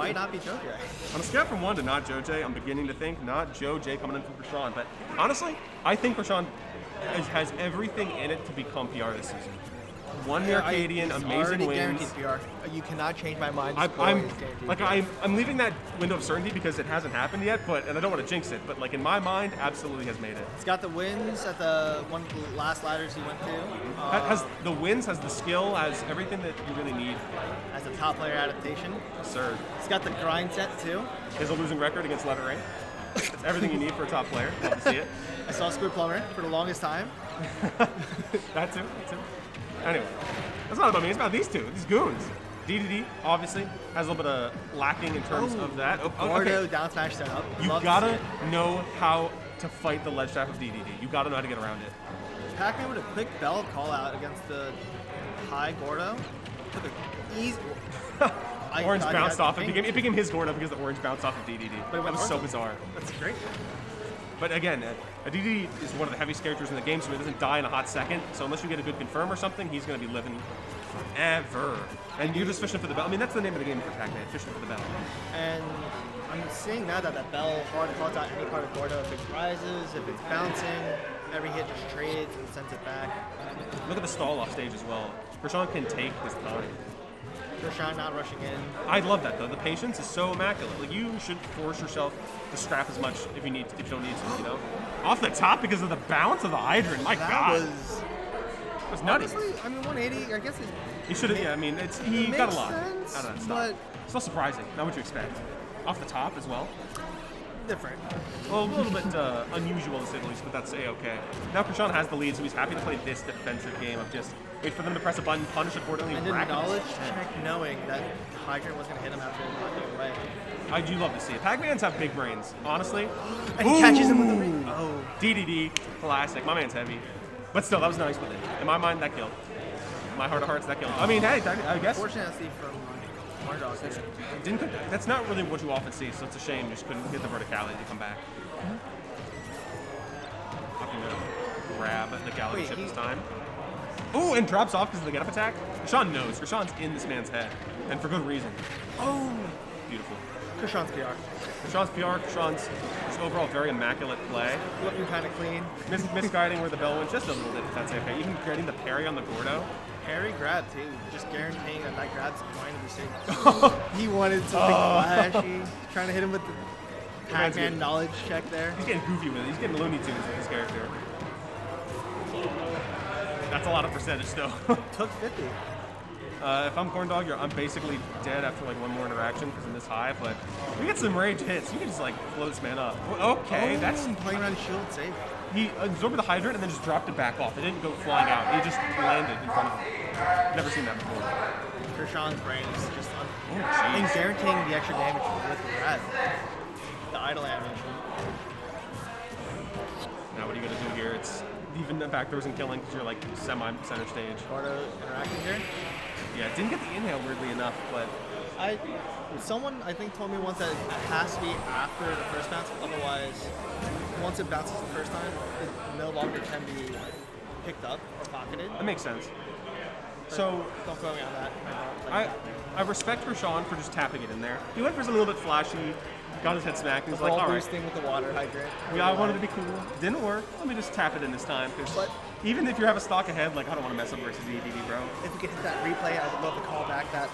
might not be JoJ. On a scale from 1 to not JoJ, I'm beginning to think not JoJ coming in from Kurshaun. But honestly, I think Kurshaun has everything in it to become PR this season. Won the Arcadian, amazing wins. PR. You cannot change my mind. I'm leaving that window of certainty because it hasn't happened yet, and I don't want to jinx it. But like in my mind, absolutely has made it. He's got the wins at the one of the last ladders he went to. Has the wins, has the skill, has everything that you really need. As a top player adaptation. Yes, sir. He's got the grind set too. He has a losing record against letter A. It's everything you need for a top player. Love to see it. I saw Squid Plumber for the longest time. That too. Anyway, that's not about me. It's about these two, these goons. Dedede, obviously, has a little bit of lacking in terms of that. Gordo down smash setup. You gotta know how to fight the ledge trap of Dedede. You gotta know how to get around it. Pac-Man with a quick bell call out against the high Gordo. Took a easy. Orange bounced off. It became his Gordo because the orange bounced off of Dedede. That was so bizarre. That's great. But again, Dedede is one of the heaviest characters in the game, so he doesn't die in a hot second. So unless you get a good confirm or something, he's going to be living forever. And you're just fishing for the bell. I mean, that's the name of the game for Pac-Man, fishing for the bell. And I'm seeing now that bell hard calls out any part of Gordo. If it rises, if it's bouncing, every hit just trades and sends it back. Look at the stall off stage as well. Kurshaun can take his time. Kurshaun not rushing in. I love that though. The patience is so immaculate. Like you should force yourself to scrap as much if you don't need to, you know. Off the top because of the bounce of the hydrant. My God. It was nutty. Honestly, I mean 180. I guess he should have. Yeah, I mean he got a lot sense, out of that stuff. But it's not surprising. Not what you expect. Off the top as well. Different. Well, a little bit unusual to say the least, but that's a-okay. Now Kurshaun has the lead, so he's happy to play this defensive game of just wait for them to press a button, punish accordingly, and then knowledge check knowing that hydrant was going to hit him after knocking away. I do love to see it. Pac-Mans have big brains, honestly. And he catches him with the ring. Oh. Dedede, classic. My man's heavy. But still, that was nice with it. In my mind, that killed. In my heart of hearts, that killed. I mean, hey, I guess. Fortunately from KornDog. That's not really what you often see, so it's a shame you just couldn't get the verticality to come back. Grab the galaxy ship this time. Oh, and drops off because of the get-up attack. Kurshaun knows. Kurshaun's in this man's head, and for good reason. Oh! Beautiful. Kurshaun's PR. Kurshaun's PR, Kurshaun's overall very immaculate play. Looking kind of clean. Misguiding where the bell went just a little bit, but that's okay. Even getting the parry on the Gordo. Parry grab too, just guaranteeing that grab's going to be safe. He wanted something flashy, trying to hit him with the Pac-Man knowledge check there. He's getting goofy with it. He's getting Looney Tunes with his character. That's a lot of percentage still. Took 50. If I'm KornDog, I'm basically dead after like one more interaction because I'm this high, but we get some rage hits. You can just like blow this man up. Okay, that's playing around shield safe. He absorbed the hydrant and then just dropped it back off. It didn't go flying out. He just landed in front of him. Never seen that before. Kurshaun's brain is just and guaranteeing the extra damage with the grab. The idle animation. Now what are you going to do here? It's even the back throws and killing because you're like semi-center stage. Gordo interacting here? Yeah, didn't get the inhale weirdly enough, but... Someone I think told me once that it has to be after the first bounce, otherwise once it bounces the first time, it no longer can be picked up or pocketed. That makes sense. But so don't throw me on that. I respect Kurshaun for just tapping it in there. He went for something a little bit flashy, got his head smacked, and was like, all right. Boosting with the water hydrant. Yeah, I wanted to be cool. Didn't work. Let me just tap it in this time. Because even if you have a stock ahead, like I don't want to mess up versus Dedede, bro. If we could hit that replay, I would love to call back that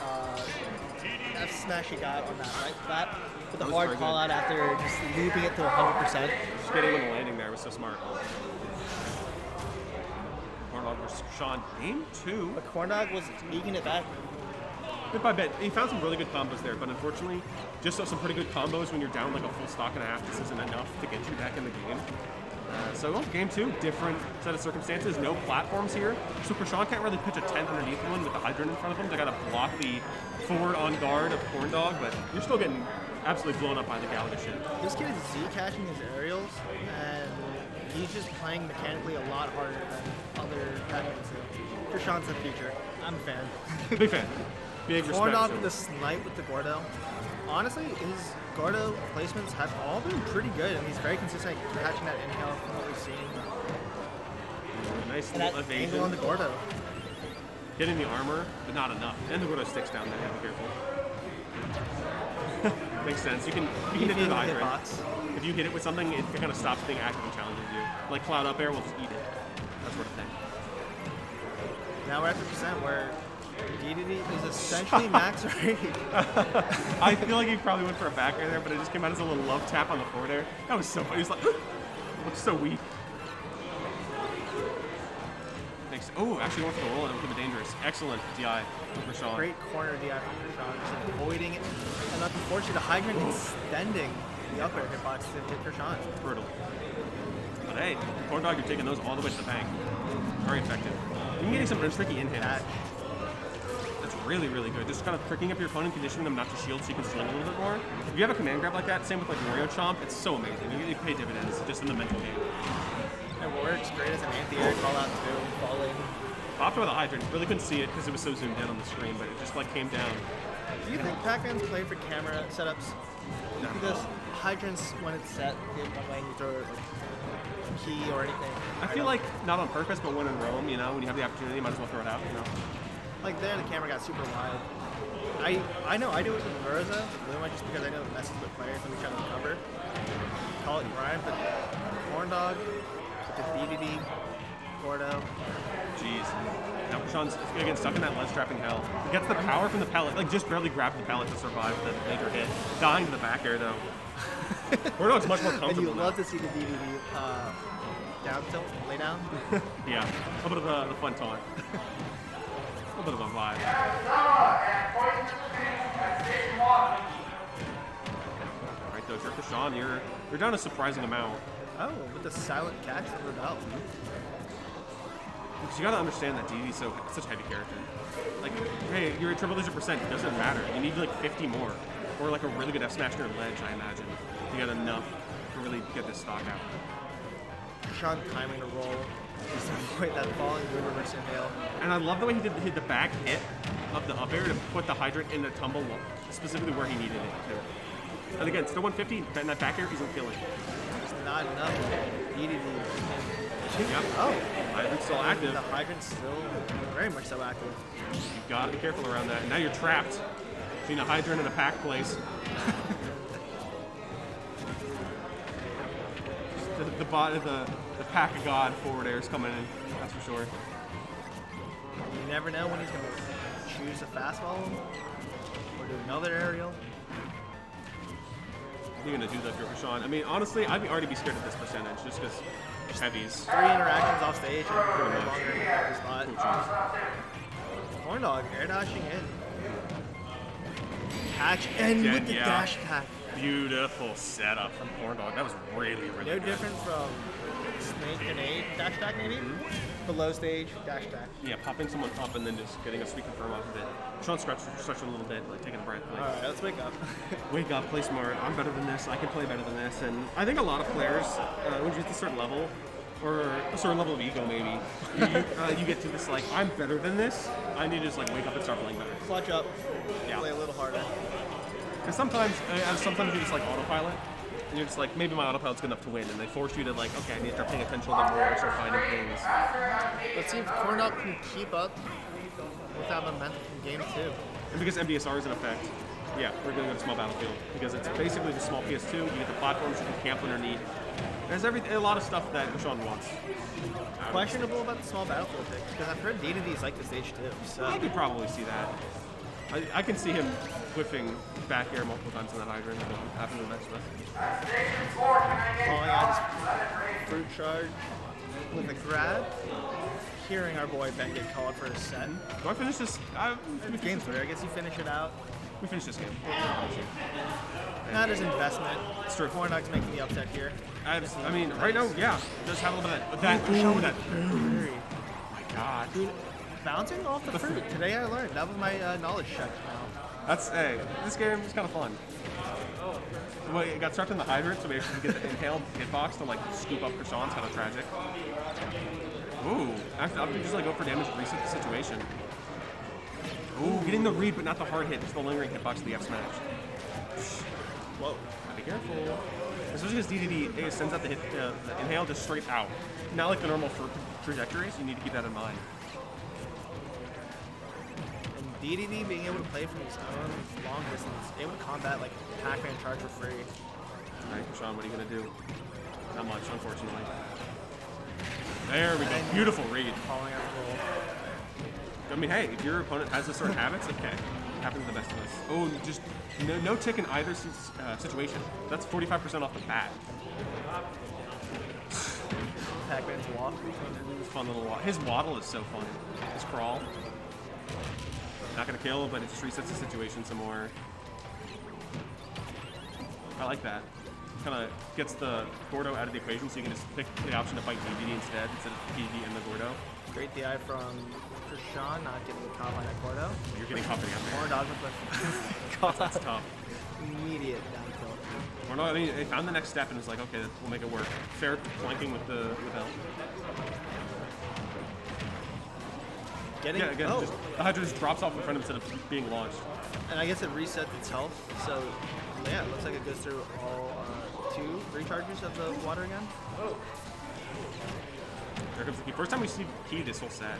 smash he got on that right flat with the hard call out after just looping it to 100%. Just getting on the landing there was so smart. KornDog versus Kurshaun, game 2. But KornDog was eking it back. Bit by bit. He found some really good combos there, but unfortunately, just some pretty good combos when you're down like a full stock and a half, this isn't enough to get you back in the game. So game 2, different set of circumstances, no platforms here. So Kurshaun can't really pitch a 10 underneath one with the hydrant in front of him. They gotta block the forward on guard of KornDog, but you're still getting absolutely blown up by the Galaga shit. This kid is Z-caching his aerials, and he's just playing mechanically a lot harder than other Pac-Mans do. Kurshaun's the future. I'm a fan. Big fan. Big respect. KornDog with the snipe with the Gordo. Honestly, his Gordo placements have all been pretty good, and he's very consistent at catching that inhale from what we've seen. Nice and little that evasion. angle on the Gordo. Hitting the armor, but not enough. And the Gordo sticks down there, be Makes sense. You can hit it with hydrant. Hitbox. If you hit it with something, it kind of stops being active and challenges you. Like Cloud Up Air will just eat it. That sort of thing. Now we're at the percent where Dedede is essentially max rate. I feel like he probably went for a back air there, but it just came out as a little love tap on the forward air. That was so funny. He's like, looks so weak. Thanks. Oh, actually went for the roll and it was dangerous. Excellent DI from Kurshaun. Great corner DI from Kurshaun, just avoiding it. And unfortunately, the high ground extending the up air hitbox to hit Kurshaun. Brutal. But hey, KornDog, you're taking those all the way to the bank. Very effective. You're getting some tricky in hits. That's really, really good. Just kind of tricking up your opponent, conditioning them not to shield so you can swing a little bit more. If you have a command grab like that, same with like Wario Chomp, it's so amazing. You pay dividends just in the mental game. It works great as an anti-air call out too, falling. Popped with a hydrant. Really couldn't see it because it was so zoomed in on the screen, but it just like came down. Do you think Pac-Man's played for camera setups? No. Because hydrants, when it's set, when you throw a key or anything. I feel like not on purpose, but when in Rome, you know, when you have the opportunity, you might as well throw it out, you know. Like there, the camera got super wide. I know I do it with Verza, really much just because I know it messes with players when we try to recover. Call it grind, but KornDog, the Dedede, Gordo. Jeez. Now Kurshaun's gonna get stuck in that ledge trapping hell. He gets the power from the pallet, like just barely grabbed the pallet to survive the major hit. Dying to the back air though. KornDog's much more comfortable And you now. love to see the Dedede down tilt, lay down. Yeah, a little bit of a fun taunt. A little bit of a vibe. Alright though, Kurshaun, you're down a surprising amount. Oh, with the silent catch of the belt. Because you gotta understand that Dedede's such a heavy character. Like, hey, you're at triple digit percent, it doesn't matter. You need like 50 more. Or like a really good F smash near ledge, I imagine. You got enough to really get this stock out. Kurshaun timing the roll. Just to avoid that falling good reverse inhale. And I love the way he did the back hit of the up air to put the hydrant in the tumble, specifically where he needed it to. And again, still 150, and that back air isn't killing. It's not enough. Dedede. Yep. Oh. Hydrant's still active. The hydrant's still very much so active. You've got to be careful around that. And now you're trapped between a hydrant and a pack place. the pack of God forward air is coming in, that's for sure. You never know when he's going to choose a fastball or do another aerial. You're going to do that for Kurshaun. I mean, honestly, I'd already be scared of this percentage just because heavies. 3 interactions off stage and Pretty no much. longer in the spot. Oh, KornDog air dashing in. Catch and Again, with the yeah. dash attack. Beautiful setup from KornDog. That was really, really No good. different from Snake Grenade dash attack maybe? Below stage dash attack. Yeah, popping someone up and then just getting a sweet confirm off of it. Sean stretched a little bit, like taking a breath. Like, Alright, let's wake up. wake up, play smart. I'm better than this. I can play better than this. And I think a lot of players, when you get to a certain level, or a certain level of ego maybe, you get to this like, I'm better than this. I need to just like wake up and start playing better. Clutch up. Yeah. Play a little harder. Because sometimes you just like autopilot, and you're just like, maybe my autopilot's good enough to win, and they force you to like, okay, I need to start paying attention a little more, start finding things. Let's see if KornDog can keep up with that momentum from game 2. And because MDSR is in effect, yeah, we're going to go to small battlefield because it's basically just small PS2. You get the platforms, you can camp underneath. There's a lot of stuff that Kurshaun wants. Questionable about the small battlefield pick because I've heard Dedede's like the stage too. So I could probably see that. I can see him whiffing back air multiple times in that hydrant and having to mess with. calling out his fruit charge with a grab. Hearing our boy Ben get called for a set. Do I finish this? Game 3, I guess you finish it out. We finish this game. Not as investment. It's true. KornDog's making the upset here. I mean, right now, yeah, does have a little bit of that. Show that. Very. Oh my God. Dude, bouncing off the fruit. Today I learned. That was my knowledge check now. That's, hey, this game is kind of fun. Well, it got stuck in the hydrant, so we actually get the inhaled hitbox to like scoop up Kurshaun's kind of tragic. Ooh, I'll just like go for damage to reset the situation. Ooh, getting the read, but not the hard hit, just the lingering hitbox to the F smash. Whoa, gotta be careful. Especially because Dedede sends out the inhale just straight out. Not like the normal trajectories, you need to keep that in mind. And Dedede being able to play from his own long distance, able to combat like Pac-Man charge for free. Alright, Kurshaun, what are you going to do? Not much, unfortunately. There we go. Beautiful read. Calling out the goal. I mean, hey, if your opponent has this sort of habits, okay. Happens to the best of us. Oh, just no tick in either situation. That's 45% off the bat. Pac-Man's walk. Fun little waddle. His waddle is so fun. His crawl. Not going to kill, but it just resets the situation some more. I like that. Kind of gets the Gordo out of the equation, so you can just pick the option to fight Dedede instead of Dedede and the Gordo. Great DI from Kurshaun, not getting caught by that Gordo. You're getting caught by the KornDog with That's tough. immediate down kill. Or no, I mean, they found the next step and was like, okay, we'll make it work. Fair flanking with the L. Getting, Yeah, again, just, the Hydra just drops off in front of him instead of being launched. and I guess it resets its health, so yeah, it looks like it goes through all 2 recharges of the water again. There comes the key. First time we see key this whole set.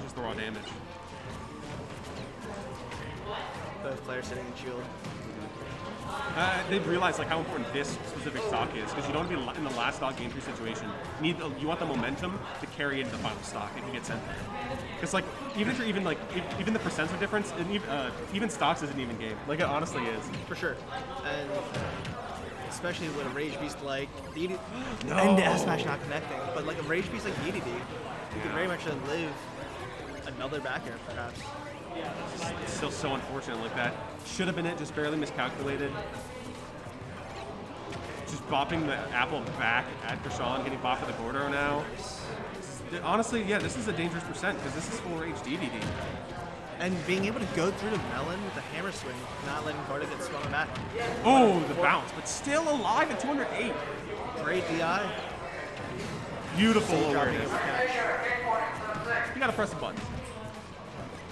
Just the raw damage. Both players sitting in shield. They've realized like how important this specific stock is because you don't want to be in the last stock game 3 situation. You want the momentum to carry into the final stock if you get sent there. Because like even if you're even like even the percents are difference, and even stocks isn't even game. Like it honestly is. For sure, and especially with a Rage Beast like Dedede, No. and F Smash not connecting, but like a Rage Beast like Dedede, you could very much live another back air perhaps. It's still so unfortunate like that. Should have been it, just barely miscalculated. Just bopping the apple back at Kurshaun, getting bopped with the Gordo now. Honestly, yeah, this is a dangerous percent because this is full rage Dedede. And being able to go through the melon with a hammer swing, not letting Gordo get swung back. Oh, the bounce, but still alive at 208. Great DI. Beautiful Dropping awareness. it with catch. You gotta press the buttons.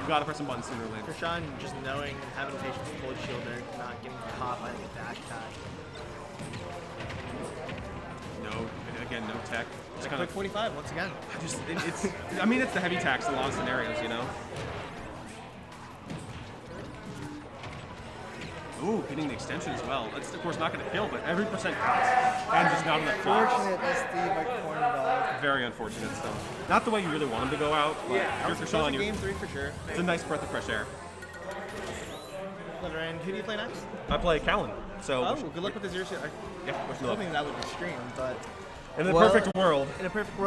You gotta press some buttons sooner or later. Kurshaun just knowing, having patience to hold shield there, not getting caught by the dash attack. No, again, no tech. Just kind Quick of 45 once again. it's. I mean, it's the heavy tax in a lot of scenarios, you know. Ooh, hitting the extension as well. That's of course not going to kill, but every percent counts. And just not enough drops. Fortunate SD by KornDog. Very unfortunate stuff. Not the way you really want him to go out, but you're Kurshaun, Game 3 for sure. it's a nice breath of fresh air. And who do you play next? I play Callan, so Oh, good luck with the 0-0. yeah, wish me I luck. think that would be streamed, but In a perfect world. in a perfect world.